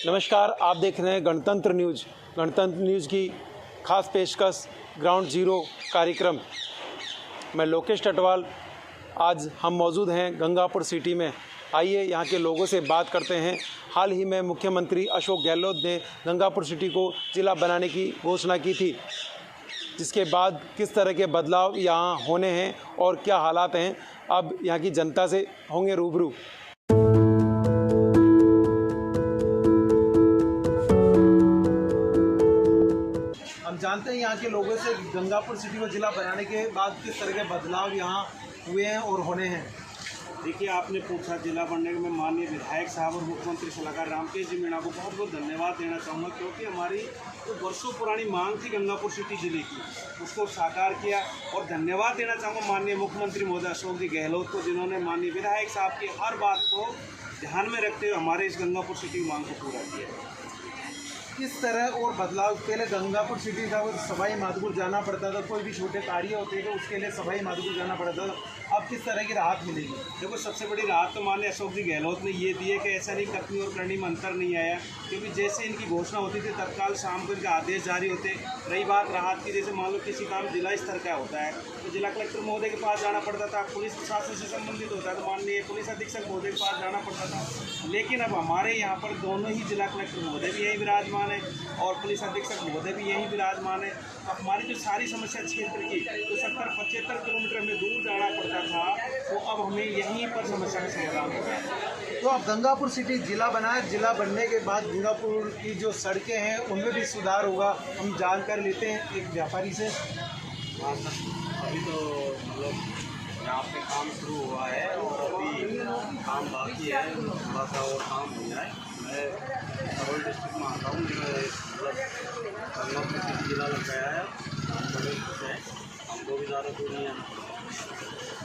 नमस्कार, आप देख रहे हैं गणतंत्र न्यूज़ की खास पेशकश ग्राउंड जीरो कार्यक्रम। मैं लोकेश टटवाल। आज हम मौजूद हैं गंगापुर सिटी में। आइए यहाँ के लोगों से बात करते हैं। हाल ही में मुख्यमंत्री अशोक गहलोत ने गंगापुर सिटी को जिला बनाने की घोषणा की थी, जिसके बाद किस तरह के बदलाव यहाँ होने हैं और क्या हालात हैं, अब यहाँ की जनता से होंगे रूबरू। हम जानते हैं यहाँ के लोगों से गंगापुर सिटी को जिला बनाने के बाद किस तरह के बदलाव यहाँ हुए हैं और होने हैं। देखिए, आपने पूछा जिला बनने में माननीय विधायक साहब और मुख्यमंत्री सलाहकार रामकेश जी मीणा को बहुत बहुत धन्यवाद देना चाहूँगा, क्योंकि हमारी जो वर्षों पुरानी मांग थी गंगापुर सिटी जिले की, उसको साकार किया। और धन्यवाद देना चाहूँगा माननीय मुख्यमंत्री महोदय अशोक जी गहलोत को, जिन्होंने माननीय विधायक साहब की हर बात को ध्यान में रखते हुए हमारे इस गंगापुर सिटी मांग को पूरा किया। किस तरह और बदलाव, पहले गंगापुर सिटी का सवाई माधोपुर जाना पड़ता था, कोई भी छोटे कार्य होते थे उसके लिए सवाई माधोपुर जाना पड़ता था, अब किस तरह की राहत मिलेगी? देखो, सबसे बड़ी राहत तो माननीय अशोक जी गहलोत ने ये दी है कि ऐसा नहीं कथनी और करनी में अंतर नहीं आया, क्योंकि जैसे इनकी घोषणा होती थी तत्काल शाम को इनका आदेश जारी होते। रही बात राहत की, जैसे मान लो किसी काम जिला स्तर का होता है तो जिला कलेक्टर महोदय के पास जाना पड़ता था, पुलिस प्रशासन से संबंधित होता है तो माननीय पुलिस अधीक्षक महोदय के पास जाना पड़ता था। लेकिन अब हमारे यहाँ पर दोनों ही जिला कलेक्टर महोदय भी यही विराजमान है और पुलिस अधीक्षक महोदय भी यही विराजमान है। तो हमारी जो सारी समस्या क्षेत्र की तो 70-75 किलोमीटर हमें दूर जाना पड़ता था, तो अब हमें यहीं पर समस्या का समाधान हो गया। तो अब गंगापुर सिटी जिला बना है, जिला बनने के बाद गंगापुर की जो सड़कें हैं उनमें भी सुधार होगा। हम जानकारी लेते हैं एक व्यापारी से। हाँ सर, अभी तो मतलब यहाँ पे काम शुरू हुआ है और अभी काम बाकी है, थोड़ा सा और काम हो जाए। मैं करौल डिस्ट्रिक्ट में आता हूँ, मतलब गंगापुर सिटी जिला लग गया है, बड़े खुश हैं, हमको भी ज़्यादा दूर नहीं आना पड़ता।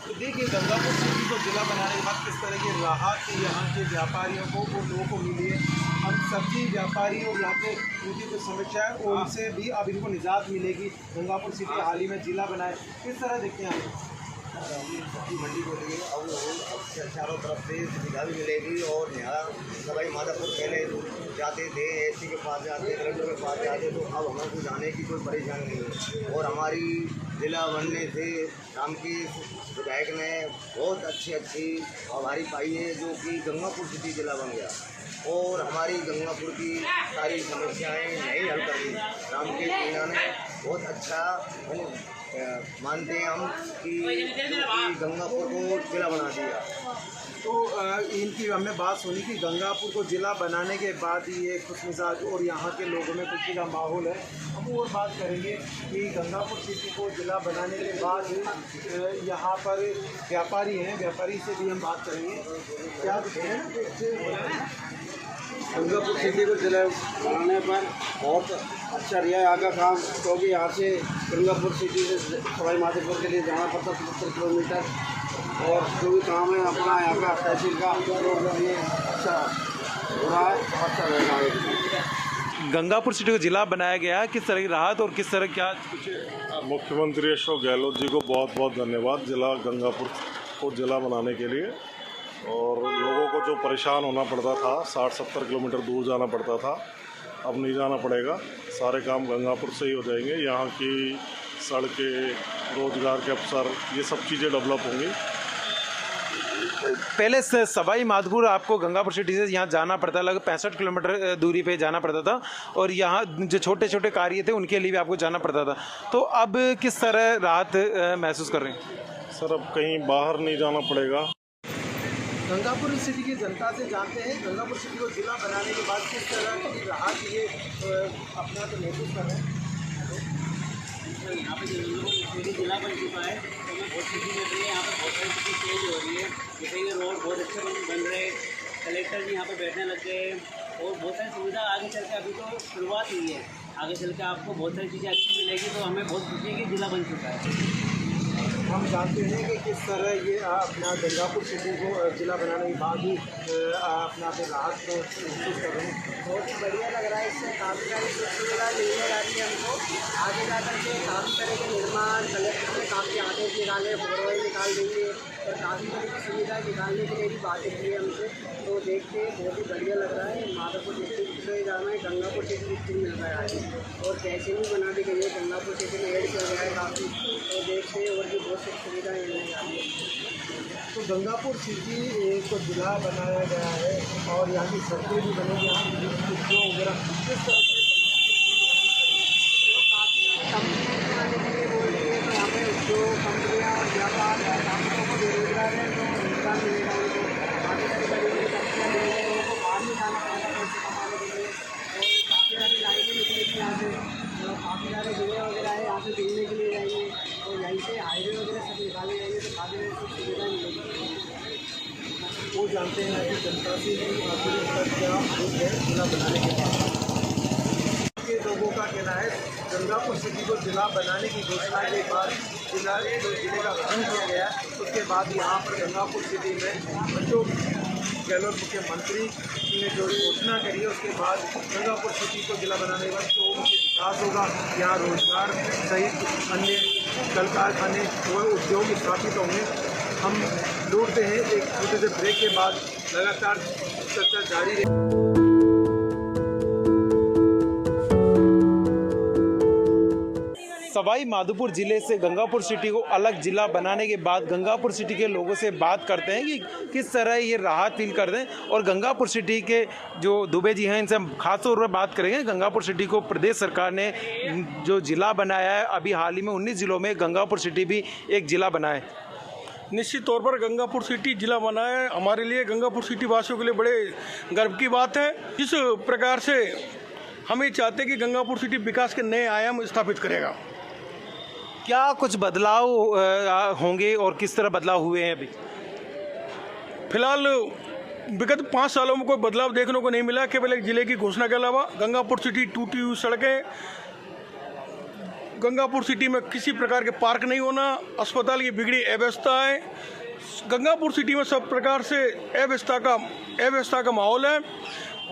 तो देखिए, गंगापुर सिटी को जिला बनाने के बाद किस तरह की राहत यहाँ के व्यापारियों को और लोगों को मिली है। हम सब्जी व्यापारी और यहाँ पे उनकी जो समस्या है उनसे भी अब इनको निजात मिलेगी। गंगापुर सिटी हाल ही में जिला बनाए, किस तरह देखते हैं आप? सब्जी मंडी को लिए अब चारों तरफ से सुविधा भी मिलेगी और यहाँ सवाई माधोपुर पहले जाते थे, एसी के पास जाते, कलेक्टर के पास जाते, तो अब हमें को जाने की कोई परेशानी नहीं है। और हमारी जिला बनने से रामकेश विधायक ने बहुत अच्छी आभारी पाई है, जो कि गंगापुर सिटी जिला बन गया और हमारी गंगापुर की सारी समस्याएं यही हल कर दी। रामकेश मीणा ने बहुत अच्छा मानते हैं हम कि गंगापुर को जिला बना दिया। तो इनकी हमें बात सुनी कि गंगापुर को जिला बनाने के बाद ये खुशमिजाज और यहाँ के लोगों में खुशी का माहौल है। हम और बात करेंगे कि गंगापुर सिटी को जिला बनाने के बाद यहाँ पर व्यापारी हैं, व्यापारी से भी हम बात करेंगे। क्या गंगापुर सिटी को जिला बनाने पर बहुत अच्छा रहा यहाँ का काम, क्योंकि यहाँ से गंगापुर सिटी से सवाई माधोपुर के लिए जाना पड़ता 70 किलोमीटर, और जो भी काम है अपना यहाँ का तहसील का ये अच्छा हो रहा है, अच्छा रहेगा। गंगापुर सिटी को जिला बनाया गया है, किस तरह की राहत और किस तरह क्या कुछ? मुख्यमंत्री अशोक गहलोत जी को बहुत बहुत धन्यवाद जिला गंगापुर को जिला बनाने के लिए। और लोगों को जो परेशान होना पड़ता था, 60-70 किलोमीटर दूर जाना पड़ता था, अब नहीं जाना पड़ेगा। सारे काम गंगापुर से ही हो जाएंगे। यहाँ की सड़कें, रोजगार के अवसर, ये सब चीज़ें डेवलप होंगी। पहले से सवाई माधोपुर आपको गंगापुर सिटी से यहाँ जाना पड़ता, लगभग 65 किलोमीटर दूरी पे जाना पड़ता था, और यहाँ जो छोटे छोटे कार्य थे उनके लिए भी आपको जाना पड़ता था। तो अब किस तरह राहत महसूस कर रहे हैं? सर, अब कहीं बाहर नहीं जाना पड़ेगा। गंगापुर सिटी की जनता से जानते हैं गंगापुर सिटी को जिला बनाने के बाद किस तरह की राहत ये अपना तो महसूस कर रहे हैं। यहाँ पे सिटी जिला बन चुका है तो हमें बहुत खुशी मिल रही है। यहाँ पर बहुत सारी चीज़ें चेंज हो रही है, जैसे ये रोड बहुत अच्छे बन रहे हैं, कलेक्टर जी यहाँ पे बैठने लग गए और बहुत सारी सुविधा आगे चल के, अभी तो शुरुआत हुई है, आगे चल के आपको बहुत सारी चीज़ें अच्छी मिलेगी। तो हमें बहुत खुशी है कि जिला बन चुका है। हम जानते हैं कि किस तरह ये अपना गंगापुर सिटी को जिला बनाने के बाद ही अपना पे राहत महसूस कर रहे हैं। बहुत ही बढ़िया लग रहा है, इससे काफ़ी सारी सुविधा मिलने वाली है हमको। आगे जा कर के काफ़ी तरह के निर्माण कलेक्टर ने काफ़ी आदेश निकाले, फोरवे निकाल देंगे और काफ़ी तरह की सुविधा निकालने के लिए भी बातें की है हमसे। तो देख के बहुत ही बढ़िया लग रहा है। माधोपुर डिस्ट्रिक्ट से जाना है, गंगापुर सिटी डिस्ट्रिक्ट मिल रहा है आज। और कैसे भी बना दी गई है, गंगापुर सिटी में ऐड किया गया है काफ़ी, तो देख से और भी बहुत सी सुविधाएँ मिलने जा रही है। तो गंगापुर सिटी को जिला बनाया गया है और यहाँ की सड़कें भी बनेगी, यहाँ की उद्योग वगैरह किस तरह से कंपनियाँ बनाने के लिए बोल रही है, तो यहाँ पे उद्योग कंपनियाँ और व्यापार को बेरोजगार है तो रोजगार मिलेगा उनको। काफ़ी सारी बड़ी बड़ी कंपनियाँ मिलेंगी, लोगों को बाहर नहीं जाना पड़ेगा पैसे कमाने के लिए। और काफ़ी सारी लाइनें निकलेगी यहाँ से, काफ़ी सारे जगह वगैरह है यहाँ से घूमने के लिए जाएंगे, और यहीं से हाईवे वगैरह सब निकाले जाएंगे, तो काफ़ी सारी सुविधा मिलेगी। वो जानते हैं कि जनता से भी आखिर इसका क्या उद्देश्य है जिला बनाने के बाद के लोगों का कहना है गंगापुर सिटी को जिला बनाने की घोषणा के बाद जिले का गठन किया गया, उसके बाद यहाँ पर गंगापुर सिटी में अशोक गहलोत मुख्यमंत्री ने जो घोषणा करी है, उसके बाद गंगापुर सिटी को जिला बनाने के बाद तो मुख्य विकास होगा। यहाँ रोजगार सहित अन्य कल कारखाने और उद्योग स्थापित होंगे। हम लौटते हैं एक छोटे से ब्रेक के बाद, लगातार चर्चा जारी है। सवाई माधोपुर ज़िले से गंगापुर सिटी को अलग ज़िला बनाने के बाद गंगापुर सिटी के लोगों से बात करते हैं कि किस तरह ये राहत फील करते हैं। और गंगापुर सिटी के जो दुबे जी हैं, इनसे हम खास तौर पर बात करेंगे। गंगापुर सिटी को प्रदेश सरकार ने जो ज़िला बनाया है, अभी हाल ही में 19 ज़िलों में गंगापुर सिटी भी एक ज़िला बना है। निश्चित तौर पर गंगापुर सिटी जिला बना है, हमारे लिए गंगापुर सिटी वासियों के लिए बड़े गर्व की बात है। जिस प्रकार से हम ये चाहते हैं कि गंगापुर सिटी विकास के नए आयाम स्थापित करेगा। क्या कुछ बदलाव होंगे और किस तरह बदलाव हुए हैं अभी? फिलहाल विगत 5 सालों में कोई बदलाव देखने को नहीं मिला, केवल एक जिले की घोषणा के अलावा। गंगापुर सिटी टूटी हुई सड़कें, गंगापुर सिटी में किसी प्रकार के पार्क नहीं होना, अस्पताल की बिगड़ी अव्यवस्था है। गंगापुर सिटी में सब प्रकार से अव्यवस्था का माहौल है।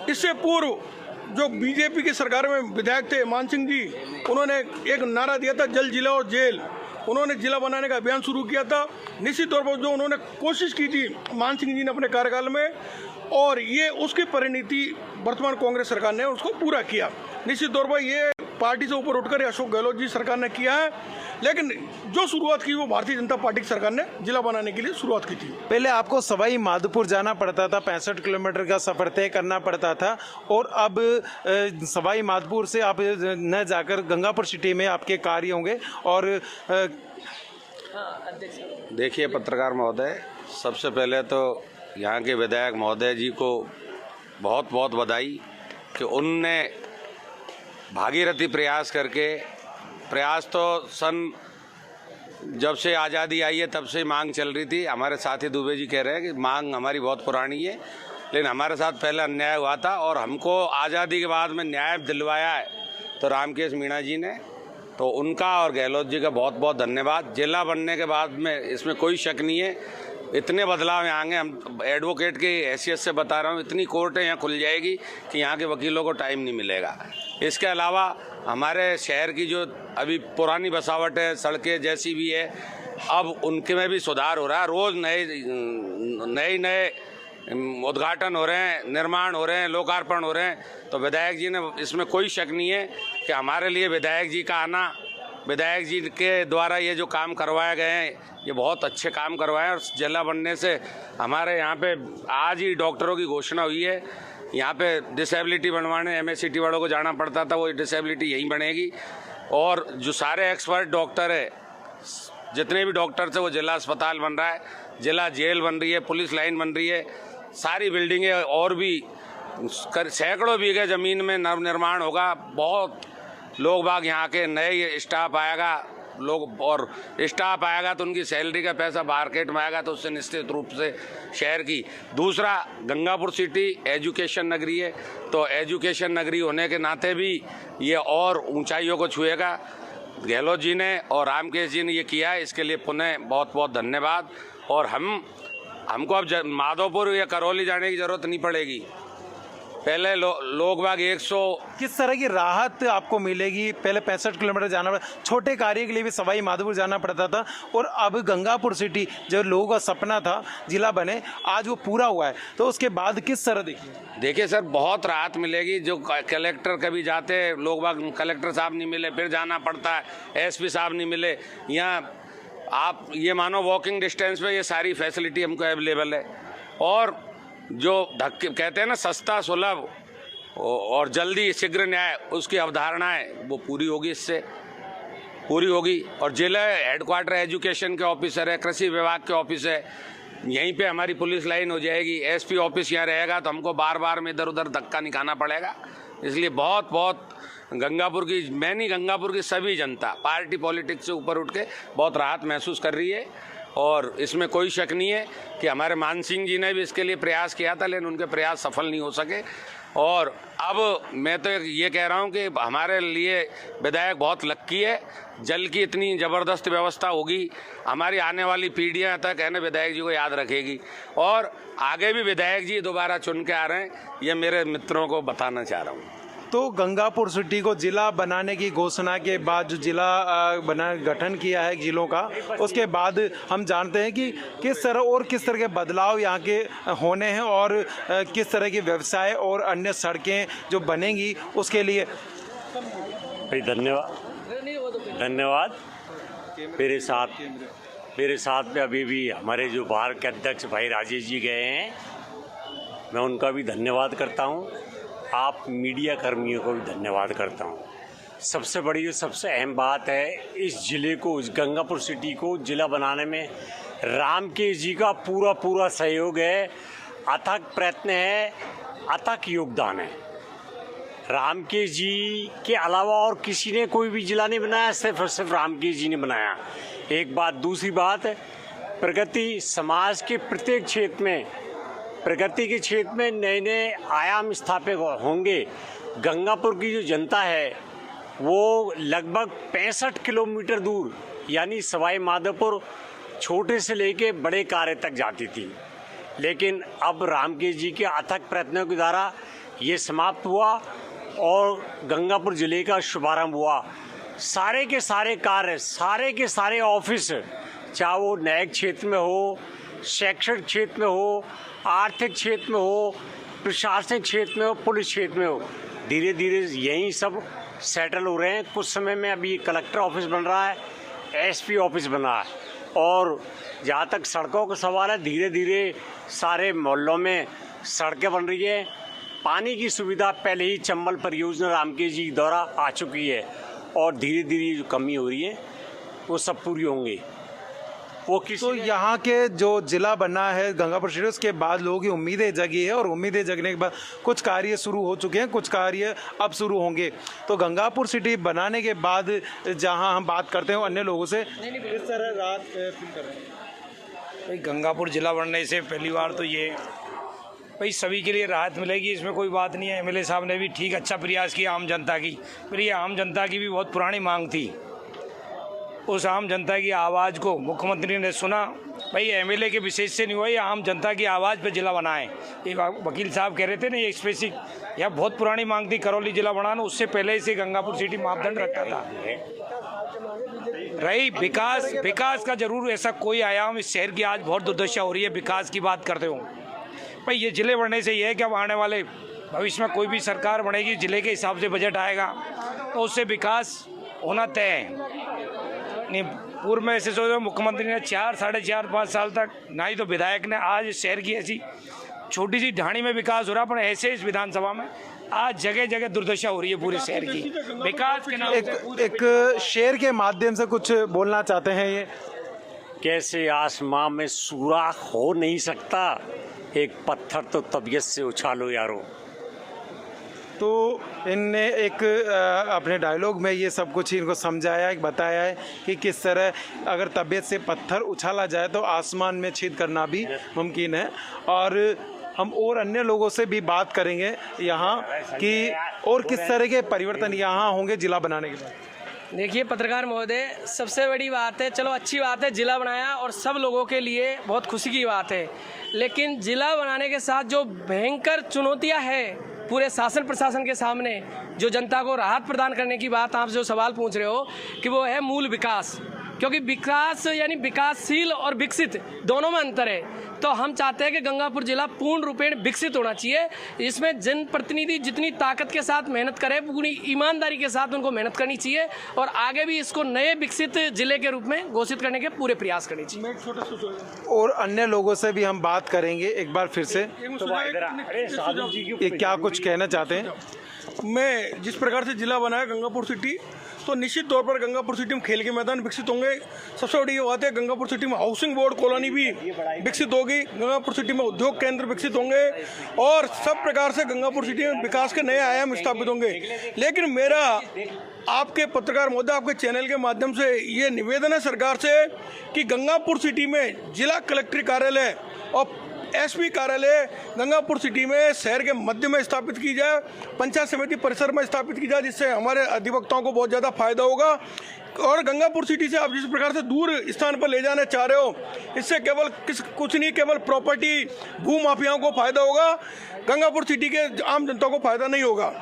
इससे पूर्व जो बीजेपी की सरकार में विधायक थे मान सिंह जी, उन्होंने एक नारा दिया था जल जिला और जेल। उन्होंने जिला बनाने का अभियान शुरू किया था। निश्चित तौर पर जो उन्होंने कोशिश की थी मान सिंह जी ने अपने कार्यकाल में, और ये उसकी परिणति वर्तमान कांग्रेस सरकार ने उसको पूरा किया। निश्चित तौर पर ये पार्टी से ऊपर उठकर अशोक गहलोत जी सरकार ने किया है, लेकिन जो शुरुआत की वो भारतीय जनता पार्टी की सरकार ने जिला बनाने के लिए शुरुआत की थी। पहले आपको सवाई माधोपुर जाना पड़ता था, 65 किलोमीटर का सफ़र तय करना पड़ता था, और अब सवाई माधोपुर से आप न जाकर गंगापुर सिटी में आपके कार्य होंगे। और देखिए पत्रकार महोदय, सबसे पहले तो यहाँ के विधायक महोदय जी को बहुत बहुत बधाई कि उनने भागीरथी प्रयास तो सन जब से आज़ादी आई है तब से मांग चल रही थी। हमारे साथी दुबे जी कह रहे हैं कि मांग हमारी बहुत पुरानी है, लेकिन हमारे साथ पहले अन्याय हुआ था और हमको आज़ादी के बाद में न्याय दिलवाया है तो रामकेश मीणा जी ने। तो उनका और गहलोत जी का बहुत बहुत धन्यवाद। जिला बनने के बाद में इसमें कोई शक नहीं है, इतने बदलाव यहाँ आएंगे। हम एडवोकेट की हैसियत से बता रहा हूँ, इतनी कोर्टें यहाँ खुल जाएगी कि यहाँ के वकीलों को टाइम नहीं मिलेगा। इसके अलावा हमारे शहर की जो अभी पुरानी बसावट है, सड़कें जैसी भी है, अब उनके में भी सुधार हो रहा है। रोज़ नए उद्घाटन हो रहे हैं, निर्माण हो रहे हैं, लोकार्पण हो रहे हैं। तो विधायक जी ने, इसमें कोई शक नहीं है कि हमारे लिए विधायक जी का आना, विधायक जी के द्वारा ये जो काम करवाए गए हैं, ये बहुत अच्छे काम करवाए हैं। और जिला बनने से हमारे यहाँ पे आज ही डॉक्टरों की घोषणा हुई है। यहाँ पे डिसेबिलिटी बनवाने MSCT वालों को जाना पड़ता था, वो डिसेबिलिटी यहीं बनेगी। और जो सारे एक्सपर्ट डॉक्टर है, जितने भी डॉक्टर थे, वो जिला अस्पताल बन रहा है, जिला जेल बन रही है, पुलिस लाइन बन रही है, सारी बिल्डिंगें और भी सैकड़ों बीघे ज़मीन में नवनिर्माण होगा। बहुत लोग बाग यहाँ के नए स्टाफ आएगा, और स्टाफ आएगा तो उनकी सैलरी का पैसा मार्केट में आएगा, तो उससे निश्चित रूप से शहर की। दूसरा, गंगापुर सिटी एजुकेशन नगरी है, तो एजुकेशन नगरी होने के नाते भी ये और ऊंचाइयों को छुएगा। गहलोत जी ने और रामकेश जी ने ये किया है, इसके लिए पुनः बहुत बहुत धन्यवाद। और हमको अब माधोपुर या करौली जाने की ज़रूरत नहीं पड़ेगी। पहले लोग बाग 100 किस तरह की राहत आपको मिलेगी? पहले 65 किलोमीटर जाना पड़ा, छोटे कार्य के लिए भी सवाई माधोपुर जाना पड़ता था, और अब गंगापुर सिटी जो लोगों का सपना था जिला बने, आज वो पूरा हुआ है, तो उसके बाद किस तरह देखिए सर, बहुत राहत मिलेगी। जो कलेक्टर कभी जाते लोग बाग, कलेक्टर साहब नहीं मिले, फिर जाना पड़ता है, एसपी साहब नहीं मिले, यहाँ आप ये मानो वॉकिंग डिस्टेंस पे ये सारी फैसिलिटी हमको अवेलेबल है। और जो धक्के कहते हैं ना, सस्ता सुलभ और जल्दी शीघ्र न्याय, उसकी अवधारणा है वो पूरी होगी, इससे पूरी होगी। और जिला हेडक्वार्टर एजुकेशन के ऑफिसर है, कृषि विभाग के ऑफिस है, यहीं पे हमारी पुलिस लाइन हो जाएगी। एसपी ऑफिस यहाँ रहेगा, तो हमको बार बार में इधर उधर धक्का नहीं खाना पड़ेगा। इसलिए बहुत बहुत गंगापुर की, मैं नहीं, गंगापुर की सभी जनता पार्टी पॉलिटिक्स से ऊपर उठ के बहुत राहत महसूस कर रही है। और इसमें कोई शक नहीं है कि हमारे मान सिंह जी ने भी इसके लिए प्रयास किया था, लेकिन उनके प्रयास सफल नहीं हो सके। और अब मैं तो ये कह रहा हूँ कि हमारे लिए विधायक बहुत लक्की है। जल की इतनी ज़बरदस्त व्यवस्था होगी, हमारी आने वाली पीढ़ियाँ तक है ना विधायक जी को याद रखेगी। और आगे भी विधायक जी दोबारा चुन के आ रहे हैं, ये मेरे मित्रों को बताना चाह रहा हूँ। तो गंगापुर सिटी को जिला बनाने की घोषणा के बाद जो जिला गठन किया है जिलों का, उसके बाद हम जानते हैं कि किस तरह के बदलाव यहाँ के होने हैं, और किस तरह के व्यवसाय और अन्य सड़कें जो बनेंगी उसके लिए। भाई धन्यवाद। मेरे साथ में अभी भी हमारे जो बाहर के अध्यक्ष भाई राजेश जी गए हैं, मैं उनका भी धन्यवाद करता हूँ। आप मीडिया कर्मियों को भी धन्यवाद करता हूँ। सबसे बड़ी, सबसे अहम बात है, इस ज़िले को, इस गंगापुर सिटी को जिला बनाने में रामकेश जी का पूरा सहयोग है, अथक प्रयत्न है, अथक योगदान है। रामकेश जी के अलावा और किसी ने कोई भी जिला नहीं बनाया, सिर्फ रामकेश जी ने बनाया। एक बात। दूसरी बात, प्रगति समाज के प्रत्येक क्षेत्र में, प्रगति के क्षेत्र में नए नए आयाम स्थापित होंगे। गंगापुर की जो जनता है वो लगभग 65 किलोमीटर दूर, यानी सवाई माधोपुर छोटे से लेके बड़े कार्य तक जाती थी, लेकिन अब रामकेश जी के अथक प्रयत्नों के द्वारा ये समाप्त हुआ और गंगापुर जिले का शुभारंभ हुआ। सारे के सारे कार्य, सारे के सारे ऑफिस, चाहे वो न्यायिक क्षेत्र में हो, शैक्षणिक क्षेत्र में हो, आर्थिक क्षेत्र में हो, प्रशासनिक क्षेत्र में हो, पुलिस क्षेत्र में हो, धीरे धीरे यहीं सब सेटल हो रहे हैं। कुछ समय में अभी कलेक्टर ऑफिस बन रहा है, एसपी ऑफिस बन रहा है, और जहाँ तक सड़कों का सवाल है, धीरे धीरे सारे मोहल्लों में सड़कें बन रही है। पानी की सुविधा पहले ही चंबल परियोजना रामकेश जी द्वारा आ चुकी है, और धीरे धीरे जो कमी हो रही है वो सब पूरी होंगी। तो यहाँ के जो जिला बना है गंगापुर सिटी, उसके बाद लोगों की उम्मीदें जगी है, और उम्मीदें जगने के बाद कुछ कार्य शुरू हो चुके हैं, कुछ कार्य अब शुरू होंगे। तो गंगापुर सिटी बनाने के बाद जहाँ हम बात करते हैं अन्य लोगों से, किस तरह राहत फील कर रहे हैं? भाई गंगापुर जिला बनने से पहली बार तो ये भाई सभी के लिए राहत मिलेगी, इसमें कोई बात नहीं है। एमएलए साहब ने भी ठीक अच्छा प्रयास किया आम जनता की, पर ये आम जनता की भी बहुत पुरानी मांग थी। उस आम जनता की आवाज़ को मुख्यमंत्री ने सुना। भाई एमएलए के विशेष से नहीं हुआ, ये आम जनता की आवाज़ पे जिला बनाएं। ये वकील साहब कह रहे थे ना, ये स्पेसिफिक, यह बहुत पुरानी मांग थी करौली जिला बनाना, उससे पहले से गंगापुर सिटी मापदंड रखता था। रही विकास का जरूर ऐसा कोई आयाम, इस शहर की आज बहुत दुर्दशा हो रही है। विकास की बात करते हो भाई, ये जिले बढ़ने से ये है कि अब आने वाले भविष्य में कोई भी सरकार बनेगी, जिले के हिसाब से बजट आएगा, तो उससे विकास होना तय है। नहीं, पूर्व में ऐसे सोचो, मुख्यमंत्री ने 4, 4.5, 5 साल तक ना ही तो विधायक ने, आज शहर की ऐसी छोटी सी ढाणी में विकास हो रहा, पर ऐसे इस विधानसभा में आज जगह जगह दुर्दशा हो रही है पूरे शहर की विकास के नाम। एक शेर के माध्यम से कुछ बोलना चाहते हैं। ये कैसे आसमां में सुराख हो नहीं सकता, एक पत्थर तो तबीयत से उछालो यारो। तो इनने एक अपने डायलॉग में ये सब कुछ इनको समझाया है, बताया है कि किस तरह अगर तबीयत से पत्थर उछाला जाए तो आसमान में छेद करना भी मुमकिन है। और हम और अन्य लोगों से भी बात करेंगे यहाँ कि और किस तरह के परिवर्तन यहाँ होंगे जिला बनाने के बाद। देखिए पत्रकार महोदय, सबसे बड़ी बात है, चलो अच्छी बात है जिला बनाया और सब लोगों के लिए बहुत खुशी की बात है, लेकिन जिला बनाने के साथ जो भयंकर चुनौतियां हैं पूरे शासन प्रशासन के सामने, जो जनता को राहत प्रदान करने की बात आप जो सवाल पूछ रहे हो कि वो है मूल विकास, क्योंकि विकास यानी विकासशील और विकसित दोनों में अंतर है। तो हम चाहते हैं कि गंगापुर जिला पूर्ण रूपेण विकसित होना चाहिए। इसमें जनप्रतिनिधि जितनी ताकत के साथ मेहनत करें, पूरी ईमानदारी के साथ उनको मेहनत करनी चाहिए और आगे भी इसको नए विकसित जिले के रूप में घोषित करने के पूरे प्रयास करने चाहिए। और अन्य लोगों से भी हम बात करेंगे एक बार फिर से। ये क्या कुछ कहना चाहते हैं? मैं जिस प्रकार से जिला बनाया गंगापुर सिटी, तो निश्चित तौर पर गंगापुर सिटी में खेल के मैदान विकसित होंगे। सबसे बड़ी ये बात है, गंगापुर सिटी में हाउसिंग बोर्ड कॉलोनी भी विकसित होगी, गंगापुर सिटी में उद्योग केंद्र विकसित होंगे और सब प्रकार से गंगापुर सिटी में विकास के नए आयाम स्थापित होंगे। लेकिन मेरा आपके पत्रकार महोदय, आपके चैनल के माध्यम से ये निवेदन है सरकार से कि गंगापुर सिटी में जिला कलेक्टर कार्यालय और एसपी कार्यालय गंगापुर सिटी में शहर के मध्य में स्थापित की जाए, पंचायत समिति परिसर में स्थापित की जाए, जिससे हमारे अधिवक्ताओं को बहुत ज़्यादा फायदा होगा। और गंगापुर सिटी से आप जिस प्रकार से दूर स्थान पर ले जाने चाह रहे हो, इससे केवल कुछ नहीं, केवल प्रॉपर्टी भू माफियाओं को फायदा होगा, गंगापुर सिटी के आम जनता को फायदा नहीं होगा।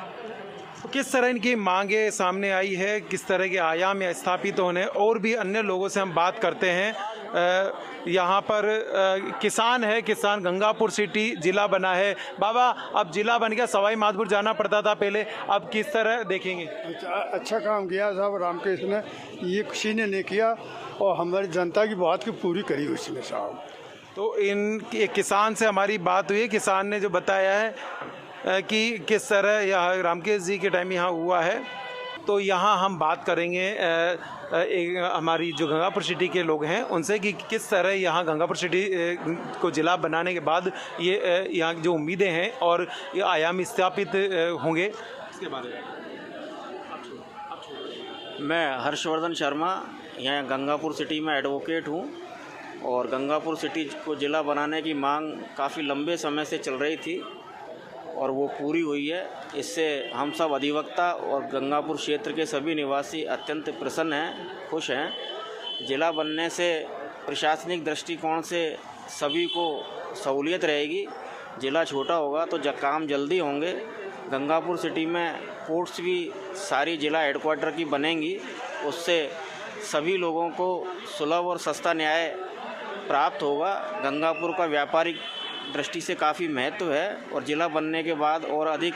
किस तरह इनकी मांगे सामने आई है, किस तरह के आयाम या स्थापित होने, और भी अन्य लोगों से हम बात करते हैं। यहाँ पर किसान है, किसान गंगापुर सिटी जिला बना है। बाबा, अब जिला बन गया, सवाई माधोपुर जाना पड़ता था पहले, अब किस तरह देखेंगे? अच्छा काम किया साहब रामकृष्ण ने, ये किसी ने नहीं किया और हमारी जनता की बात की पूरी करी उसने साहब। तो इन किसान से हमारी बात हुई है, किसान ने जो बताया है कि किस तरह यह रामकेश जी के टाइम यहाँ हुआ है। तो यहाँ हम बात करेंगे हमारी जो गंगापुर सिटी के लोग हैं उनसे कि किस तरह यहाँ गंगापुर सिटी को जिला बनाने के बाद ये यहाँ जो उम्मीदें हैं और ये आयाम स्थापित होंगे, इसके बारे में। मैं हर्षवर्धन शर्मा, यहाँ गंगापुर सिटी में एडवोकेट हूँ और गंगापुर सिटी को जिला बनाने की मांग काफ़ी लंबे समय से चल रही थी और वो पूरी हुई है। इससे हम सब अधिवक्ता और गंगापुर क्षेत्र के सभी निवासी अत्यंत प्रसन्न हैं, खुश हैं। जिला बनने से प्रशासनिक दृष्टिकोण से सभी को सहूलियत रहेगी। जिला छोटा होगा तो काम जल्दी होंगे। गंगापुर सिटी में कोर्ट्स भी सारी जिला हेडक्वार्टर की बनेंगी, उससे सभी लोगों को सुलभ और सस्ता न्याय प्राप्त होगा। गंगापुर का व्यापारिक दृष्टि से काफ़ी महत्व है और जिला बनने के बाद और अधिक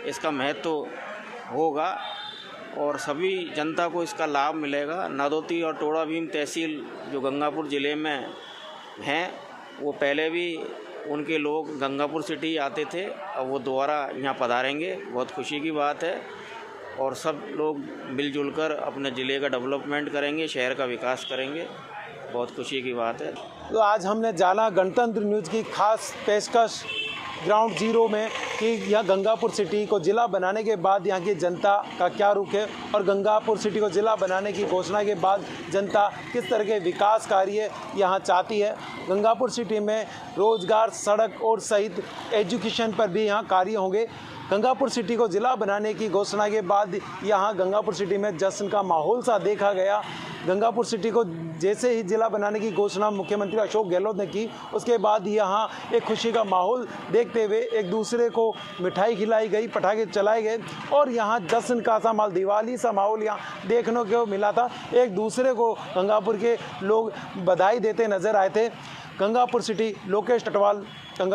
इसका महत्व होगा और सभी जनता को इसका लाभ मिलेगा। नादौती और टोड़ा भीम तहसील जो गंगापुर ज़िले में हैं, वो पहले भी उनके लोग गंगापुर सिटी आते थे, अब वो दोबारा यहाँ पधारेंगे, बहुत खुशी की बात है। और सब लोग मिलजुल कर अपने ज़िले का डेवलपमेंट करेंगे, शहर का विकास करेंगे, बहुत खुशी की बात है। तो आज हमने जाना गणतंत्र न्यूज़ की खास पेशकश ग्राउंड जीरो में कि यह गंगापुर सिटी को ज़िला बनाने के बाद यहाँ की जनता का क्या रुख है और गंगापुर सिटी को ज़िला बनाने की घोषणा के बाद जनता किस तरह के विकास कार्य यहाँ चाहती है। गंगापुर सिटी में रोज़गार, सड़क और सहित एजुकेशन पर भी यहाँ कार्य होंगे। गंगापुर सिटी को ज़िला बनाने की घोषणा के बाद यहाँ गंगापुर सिटी में जश्न का माहौल सा देखा गया। गंगापुर सिटी को जैसे ही ज़िला बनाने की घोषणा मुख्यमंत्री अशोक गहलोत ने की, उसके बाद यहाँ एक खुशी का माहौल देखते हुए एक दूसरे को मिठाई खिलाई गई, पटाखे चलाए गए और यहाँ जश्न का सा माहौल, दिवाली सा माहौल यहाँ देखने को मिला था। एक दूसरे को गंगापुर के लोग बधाई देते नज़र आए थे। गंगापुर सिटी, लोकेश टटवाल, गंगापुर।